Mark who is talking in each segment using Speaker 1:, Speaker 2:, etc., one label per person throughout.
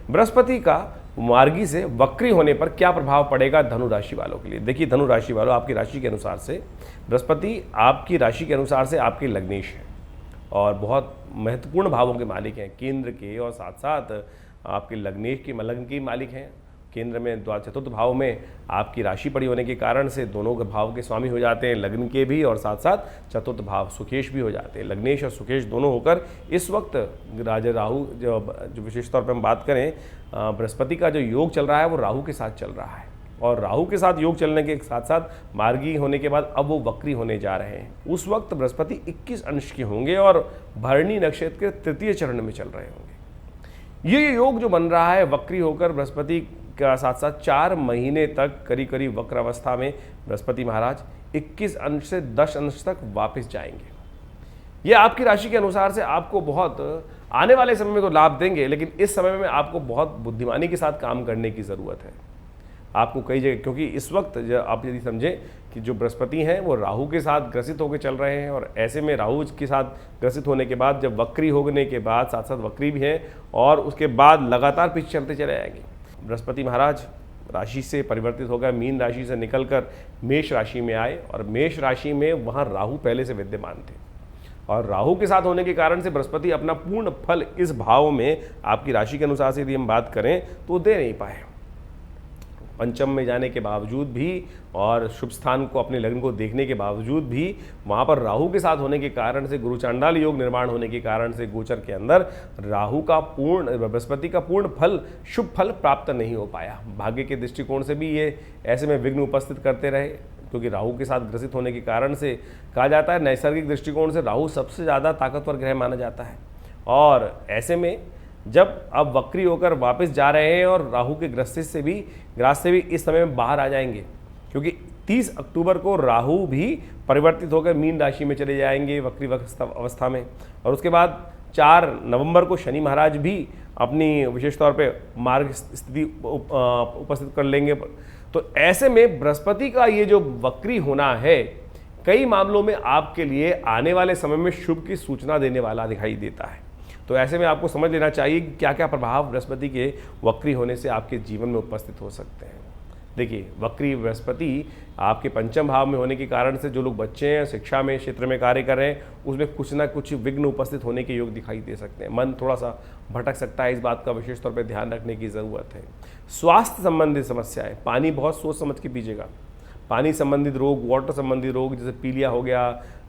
Speaker 1: बृहस्पति का मार्गी से वक्री होने पर क्या प्रभाव पड़ेगा धनु राशि वालों के लिए। देखिए धनु राशि वालों, आपकी राशि के अनुसार से बृहस्पति आपकी राशि के अनुसार से आपके लग्नेश है और बहुत महत्वपूर्ण भावों के मालिक हैं, केंद्र के और साथ साथ आपके लग्नेश के लग्न के मालिक हैं। केंद्र में चतुर्थ भाव में आपकी राशि पड़ी होने के कारण से दोनों के भाव के स्वामी हो जाते हैं, लग्न के भी और साथ साथ चतुर्थ भाव सुकेश भी हो जाते हैं। लग्नेश और सुकेश दोनों होकर इस वक्त राजा राहु जो विशेष तौर पर हम बात करें, बृहस्पति का जो योग चल रहा है वो राहु के साथ चल रहा है और राहु के साथ योग चलने के साथ साथ मार्गी होने के बाद अब वो वक्री होने जा रहे हैं। उस वक्त बृहस्पति 21 अंश के होंगे और भरणी नक्षत्र के तृतीय चरण में चल रहे होंगे। ये योग जो बन रहा है वक्री होकर बृहस्पति का साथ साथ 4 महीने तक करीब करीब वक्र अवस्था में बृहस्पति महाराज 21 अंश से 10 अंश तक वापस जाएंगे। ये आपकी राशि के अनुसार से आपको बहुत आने वाले समय में तो लाभ देंगे, लेकिन इस समय में आपको बहुत बुद्धिमानी के साथ काम करने की ज़रूरत है। आपको कई जगह, क्योंकि इस वक्त आप यदि समझें कि जो बृहस्पति हैं वो राहु के साथ ग्रसित होकर चल रहे हैं और ऐसे में राहु के साथ ग्रसित होने के बाद जब वक्री होने के बाद साथ साथ वक्री भी हैं और उसके बाद लगातार पीछे चलते चले आएंगे। बृहस्पति महाराज राशि से परिवर्तित होकर मीन राशि से निकलकर मेष राशि में आए और मेष राशि में वहाँ राहु पहले से विद्यमान थे और राहु के साथ होने के कारण से बृहस्पति अपना पूर्ण फल इस भाव में आपकी राशि के अनुसार से यदि हम बात करें तो दे नहीं पाए। पंचम में जाने के बावजूद भी और शुभ स्थान को अपने लग्न को देखने के बावजूद भी वहाँ पर राहु के साथ होने के कारण से गुरु चांडाल योग निर्माण होने के कारण से गोचर के अंदर राहु का बृहस्पति का पूर्ण फल शुभ फल प्राप्त नहीं हो पाया। भाग्य के दृष्टिकोण से भी ये ऐसे में विघ्न उपस्थित करते रहे, क्योंकि राहु के साथ ग्रसित होने के कारण से कहा जाता है नैसर्गिक दृष्टिकोण से राहु सबसे ज़्यादा ताकतवर ग्रह माना जाता है और ऐसे में जब अब वक्री होकर वापस जा रहे हैं और राहु के ग्रस्त से भी इस समय में बाहर आ जाएंगे, क्योंकि 30 अक्टूबर को राहु भी परिवर्तित होकर मीन राशि में चले जाएंगे वक्री अवस्था में और उसके बाद 4 नवंबर को शनि महाराज भी अपनी विशेष तौर पे मार्ग स्थिति उपस्थित कर लेंगे। तो ऐसे में बृहस्पति का ये जो वक्री होना है कई मामलों में आपके लिए आने वाले समय में शुभ की सूचना देने वाला दिखाई देता है। तो ऐसे में आपको समझ लेना चाहिए कि क्या क्या प्रभाव बृहस्पति के वक्री होने से आपके जीवन में उपस्थित हो सकते हैं। देखिए वक्री बृहस्पति आपके पंचम भाव में होने के कारण से जो लोग बच्चे हैं, शिक्षा में क्षेत्र में कार्य कर रहे हैं, उसमें कुछ ना कुछ विघ्न उपस्थित होने के योग दिखाई दे सकते हैं। मन थोड़ा सा भटक सकता है, इस बात का विशेष तौर पर ध्यान रखने की ज़रूरत है। स्वास्थ्य संबंधित समस्याएं, पानी बहुत सोच समझ के पीजिएगा। पानी संबंधित रोग, वाटर संबंधित रोग जैसे पीलिया हो गया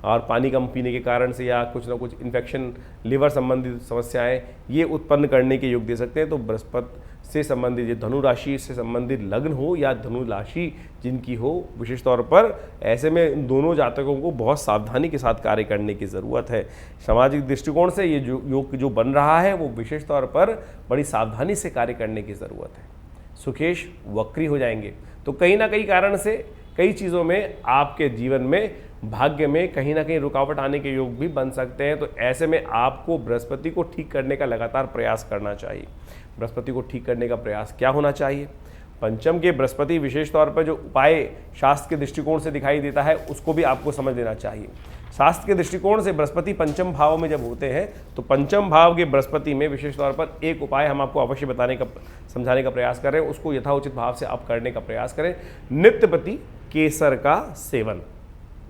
Speaker 1: और पानी कम पीने के कारण से या कुछ ना कुछ इन्फेक्शन, लिवर संबंधित समस्याएं ये उत्पन्न करने के योग दे सकते हैं। तो बृहस्पति से संबंधित धनु राशि से संबंधित लग्न हो या धनु राशि जिनकी हो, विशेष तौर पर ऐसे में इन दोनों जातकों को बहुत सावधानी के साथ कार्य करने की ज़रूरत है। सामाजिक दृष्टिकोण से ये जो योग जो बन रहा है वो विशेष तौर पर बड़ी सावधानी से कार्य करने की ज़रूरत है। सुकेश वक्री हो जाएंगे तो कहीं ना कहीं कारण से कई चीज़ों में आपके जीवन में भाग्य में कहीं ना कहीं रुकावट आने के योग भी बन सकते हैं। तो ऐसे में आपको बृहस्पति को ठीक करने का लगातार प्रयास करना चाहिए। बृहस्पति को ठीक करने का प्रयास क्या होना चाहिए? पंचम के बृहस्पति विशेष तौर पर जो उपाय शास्त्र के दृष्टिकोण से दिखाई देता है उसको भी आपको समझ लेना चाहिए। शास्त्र के दृष्टिकोण से बृहस्पति पंचम भाव में जब होते हैं तो पंचम भाव के बृहस्पति में विशेष तौर पर एक उपाय हम आपको अवश्य समझाने का प्रयास कर रहे हैं, उसको यथाउचित भाव से आप करने का प्रयास करें। नित्यपति केसर का सेवन,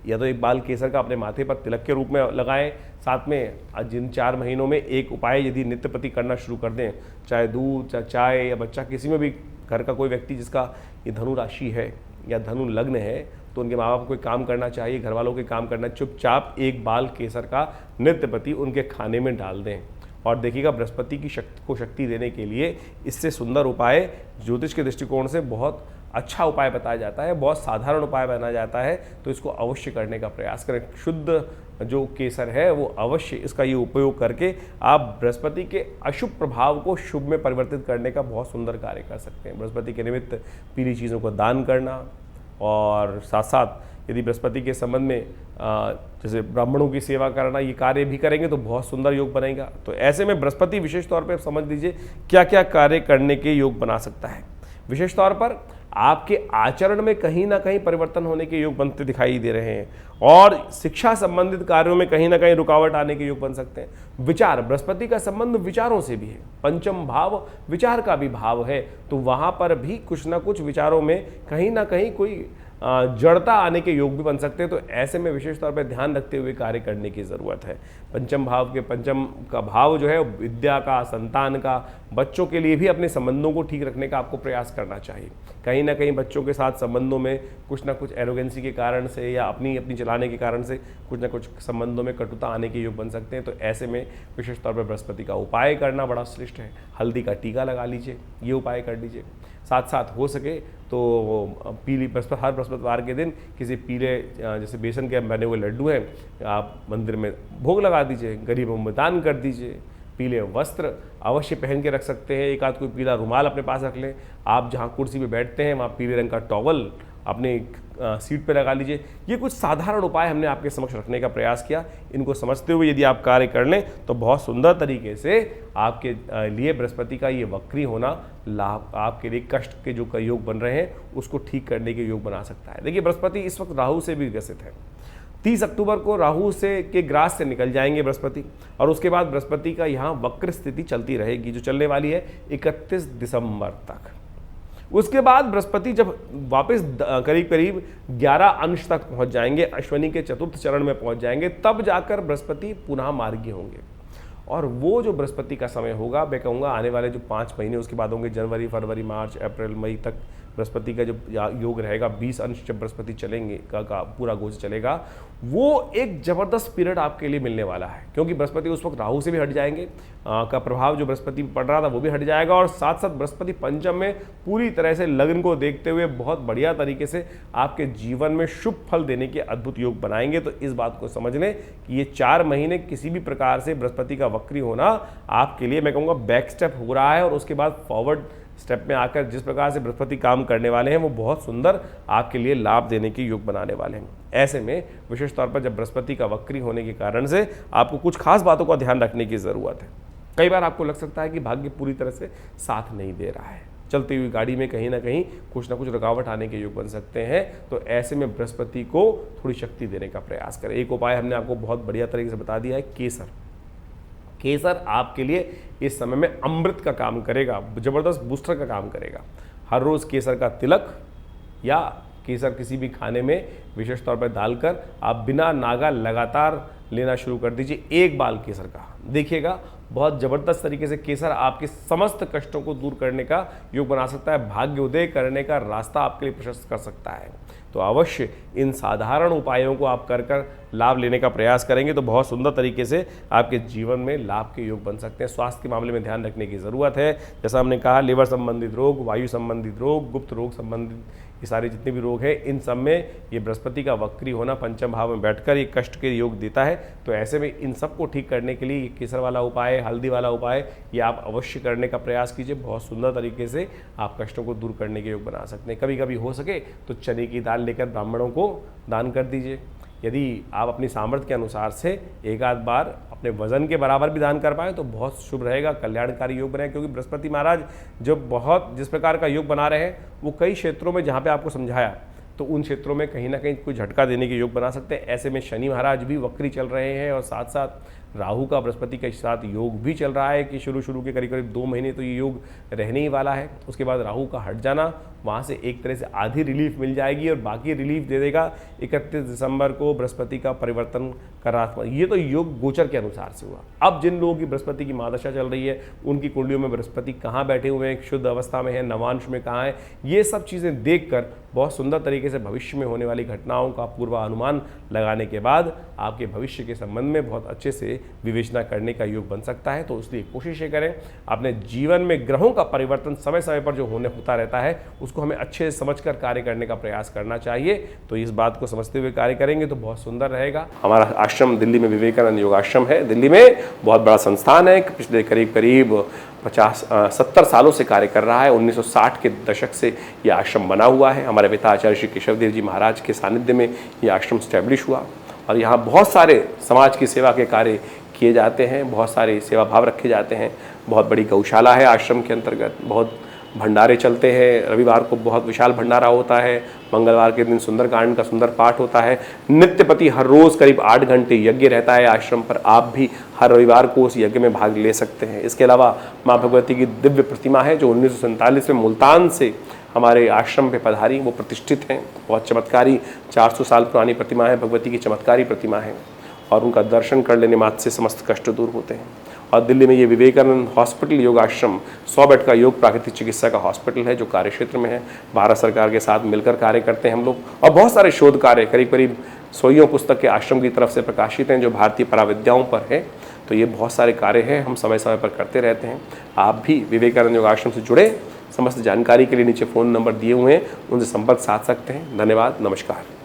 Speaker 1: या तो एक बाल केसर का अपने माथे पर तिलक के रूप में लगाएं, साथ में जिन 4 महीनों में एक उपाय यदि नित्यपति करना शुरू कर दें, चाहे दूध चाहे चाय या बच्चा, किसी में भी घर का कोई व्यक्ति जिसका ये धनु राशि है या धनु लग्न है तो उनके माँ बाप को कोई काम करना चाहिए, घर वालों के काम करना, चुपचाप एक बाल केसर का नित्यपति उनके खाने में डाल दें और देखिएगा बृहस्पति की शक्ति को शक्ति देने के लिए इससे सुंदर उपाय ज्योतिष के दृष्टिकोण से बहुत अच्छा उपाय बताया जाता है, बहुत साधारण उपाय बनाया जाता है। तो इसको अवश्य करने का प्रयास करें। शुद्ध जो केसर है वो अवश्य इसका ये उपयोग करके आप बृहस्पति के अशुभ प्रभाव को शुभ में परिवर्तित करने का बहुत सुंदर कार्य कर सकते हैं। बृहस्पति के निमित्त पीली चीज़ों को दान करना और साथ साथ यदि बृहस्पति के संबंध में जैसे ब्राह्मणों की सेवा करना, ये कार्य भी करेंगे तो बहुत सुंदर योग बनेगा। तो ऐसे में बृहस्पति विशेष तौर पर समझ लीजिए क्या क्या कार्य करने के योग बना सकता है। विशेष तौर पर आपके आचरण में कहीं ना कहीं परिवर्तन होने के योग बनते दिखाई दे रहे हैं और शिक्षा संबंधित कार्यों में कहीं ना कहीं रुकावट आने के योग बन सकते हैं। विचार, बृहस्पति का संबंध विचारों से भी है, पंचम भाव विचार का भी भाव है, तो वहां पर भी कुछ ना कुछ विचारों में कहीं ना कहीं कोई जड़ता आने के योग भी बन सकते हैं। तो ऐसे में विशेष तौर पर ध्यान रखते हुए कार्य करने की ज़रूरत है। पंचम का भाव जो है विद्या का, संतान का, बच्चों के लिए भी अपने संबंधों को ठीक रखने का आपको प्रयास करना चाहिए। कहीं ना कहीं बच्चों के साथ संबंधों में कुछ ना कुछ एरोगेंसी के कारण से या अपनी चलाने के कारण से कुछ ना कुछ संबंधों में कटुता आने के योग बन सकते हैं। तो ऐसे में विशेष तौर पर बृहस्पति का उपाय करना बड़ा श्रेष्ठ है। हल्दी का टीका लगा लीजिए, ये उपाय कर लीजिए। साथ साथ हो सके तो पीली हर बृहस्पतिवार के दिन किसी पीले जैसे बेसन के बने हुए लड्डू हैं, आप मंदिर में भोग लगा दीजिए, गरीबों में दान कर दीजिए। पीले वस्त्र अवश्य पहन के रख सकते हैं, एक आध कोई पीला रुमाल अपने पास रख लें। आप जहाँ कुर्सी पे बैठते हैं वहाँ पीले रंग का टॉवल अपने सीट पे लगा लीजिए। ये कुछ साधारण उपाय हमने आपके समक्ष रखने का प्रयास किया। इनको समझते हुए यदि आप कार्य कर लें तो बहुत सुंदर तरीके से आपके लिए बृहस्पति का ये वक्री होना लाभ, आपके लिए कष्ट के जो योग बन रहे हैं उसको ठीक करने के योग बना सकता है। देखिए, बृहस्पति इस वक्त राहु से भी ग्रसित है। 30 अक्टूबर को राहु से के ग्रास से निकल जाएंगे बृहस्पति, और उसके बाद बृहस्पति का यहाँ वक्र स्थिति चलती रहेगी जो चलने वाली है 31 दिसंबर तक। उसके बाद बृहस्पति जब वापस करीब करीब 11 अंश तक पहुंच जाएंगे, अश्विनी के चतुर्थ चरण में पहुंच जाएंगे, तब जाकर बृहस्पति पुनः मार्गी होंगे। और वो जो बृहस्पति का समय होगा, मैं कहूँगा आने वाले जो 5 महीने उसके बाद होंगे, जनवरी, फरवरी, मार्च, अप्रैल, मई तक बृहस्पति का जो योग रहेगा, 20 अंश जब बृहस्पति चलेंगे का पूरा गोच चलेगा, वो एक जबरदस्त पीरियड आपके लिए मिलने वाला है। क्योंकि बृहस्पति उस वक्त राहु से भी हट जाएंगे, का प्रभाव जो बृहस्पति पड़ रहा था वो भी हट जाएगा, और साथ साथ बृहस्पति पंचम में पूरी तरह से लग्न को देखते हुए बहुत बढ़िया तरीके से आपके जीवन में शुभ फल देने के अद्भुत योग बनाएंगे। तो इस बात को समझ लें कि ये 4 महीने किसी भी प्रकार से बृहस्पति का वक्री होना आपके लिए, मैं कहूँगा, बैक स्टेप हो रहा है, और उसके बाद फॉरवर्ड स्टेप में आकर जिस प्रकार से बृहस्पति काम करने वाले हैं वो बहुत सुंदर आपके लिए लाभ देने के योग बनाने वाले हैं। ऐसे में विशेष तौर पर जब बृहस्पति का वक्री होने के कारण से आपको कुछ खास बातों का ध्यान रखने की ज़रूरत है। कई बार आपको लग सकता है कि भाग्य पूरी तरह से साथ नहीं दे रहा है, चलती हुई गाड़ी में कहीं ना कहीं कुछ ना कुछ रुकावट आने के योग बन सकते हैं। तो ऐसे में बृहस्पति को थोड़ी शक्ति देने का प्रयास करें। एक उपाय हमने आपको बहुत बढ़िया तरीके से बता दिया है, केसर। केसर आपके लिए इस समय में अमृत का काम करेगा, जबरदस्त बूस्टर का काम करेगा। हर रोज़ केसर का तिलक या केसर किसी भी खाने में विशेष तौर पर डालकर आप बिना नागा लगातार लेना शुरू कर दीजिए, एक बाल केसर का। देखिएगा बहुत ज़बरदस्त तरीके से केसर आपके समस्त कष्टों को दूर करने का योग बना सकता है, भाग्योदय करने का रास्ता आपके लिए प्रशस्त कर सकता है। तो अवश्य इन साधारण उपायों को आप कर लाभ लेने का प्रयास करेंगे तो बहुत सुंदर तरीके से आपके जीवन में लाभ के योग बन सकते हैं। स्वास्थ्य के मामले में ध्यान रखने की ज़रूरत है। जैसा हमने कहा, लिवर संबंधित रोग, वायु संबंधित रोग, गुप्त रोग संबंधित ये सारे जितने भी रोग हैं, इन सब में ये बृहस्पति का वक्री होना पंचम भाव में बैठकर ये कष्ट के योग देता है। तो ऐसे में इन सबको ठीक करने के लिए ये केसर वाला उपाय, हल्दी वाला उपाय, ये आप अवश्य करने का प्रयास कीजिए। बहुत सुंदर तरीके से आप कष्टों को दूर करने के योग बना सकते हैं। कभी कभी हो सके तो चने की दाल लेकर ब्राह्मणों को दान कर दीजिए। यदि आप अपनी सामर्थ्य के अनुसार से एक आध बार अपने वजन के बराबर भी दान कर पाएँ तो बहुत शुभ रहेगा, कल्याणकारी योग बनाए। क्योंकि बृहस्पति महाराज जो बहुत जिस प्रकार का योग बना रहे हैं वो कई क्षेत्रों में जहाँ पे आपको समझाया तो उन क्षेत्रों में कहीं ना कहीं कोई झटका देने के योग बना सकते हैं। ऐसे में शनि महाराज भी वक्री चल रहे हैं और साथ साथ राहु का बृहस्पति के साथ योग भी चल रहा है कि शुरू के करीब 2 महीने तो ये योग रहने ही वाला है। उसके बाद राहु का हट जाना, वहाँ से एक तरह से आधी रिलीफ मिल जाएगी और बाकी रिलीफ दे देगा 31 दिसंबर को बृहस्पति का परिवर्तन कर रहा। ये तो योग गोचर के अनुसार से हुआ। अब जिन लोगों की बृहस्पति की महादशा चल रही है उनकी कुंडलियों में बृहस्पति कहाँ बैठे हुए हैं, शुद्ध अवस्था में है, नवांश में कहाँ है, ये सब चीज़ें देखकर बहुत सुंदर तरीके से भविष्य में होने वाली घटनाओं का पूर्वानुमान लगाने के बाद आपके भविष्य के संबंध में बहुत अच्छे से विवेचना करने का योग बन सकता है। तो इसलिए कोशिशें करें, अपने जीवन में ग्रहों का परिवर्तन समय समय पर जो होता रहता है उसको हमें अच्छे से समझकर कार्य करने का प्रयास करना चाहिए। तो इस बात को समझते हुए कार्य करेंगे तो बहुत सुंदर रहेगा। हमारा आश्रम दिल्ली में विवेकानंद योग आश्रम है। दिल्ली में बहुत बड़ा संस्थान है, पिछले करीब 70 सालों से कार्य कर रहा है। 1960 के दशक से यह आश्रम बना हुआ है। हमारे पिता आचार्य श्री केशवदेव जी महाराज के सानिध्य में यह आश्रम स्टैब्लिश हुआ और यहाँ बहुत सारे समाज की सेवा के कार्य किए जाते हैं, बहुत सारे सेवा भाव रखे जाते हैं। बहुत बड़ी गौशाला है आश्रम के अंतर्गत, बहुत भंडारे चलते हैं, रविवार को बहुत विशाल भंडारा होता है, मंगलवार के दिन सुंदरकांड का सुंदर पाठ होता है। नित्यपति हर रोज़ करीब 8 घंटे यज्ञ रहता है आश्रम पर, आप भी हर रविवार को उस यज्ञ में भाग ले सकते हैं। इसके अलावा माँ भगवती की दिव्य प्रतिमा है जो 1947 में मुल्तान से हमारे आश्रम पे पधारी, वो प्रतिष्ठित हैं। बहुत चमत्कारी 400 साल पुरानी प्रतिमा है, भगवती की चमत्कारी प्रतिमा है और उनका दर्शन कर लेने मात्र से समस्त कष्ट दूर होते हैं। और दिल्ली में ये विवेकानंद हॉस्पिटल योग आश्रम 100 बेड का योग प्राकृतिक चिकित्सा का हॉस्पिटल है जो कार्य क्षेत्र में है। भारत सरकार के साथ मिलकर कार्य करते हैं हम लोग, और बहुत सारे शोध कार्य करीब करीब 100 पुस्तक के आश्रम की तरफ से प्रकाशित हैं जो भारतीय पराविद्याओं पर है। तो ये बहुत सारे कार्य हैं, हम समय समय पर करते रहते हैं। आप भी विवेकानंद योग आश्रम से जुड़े, समस्त जानकारी के लिए नीचे फ़ोन नंबर दिए हुए हैं, उनसे संपर्क साध सकते हैं। धन्यवाद, नमस्कार।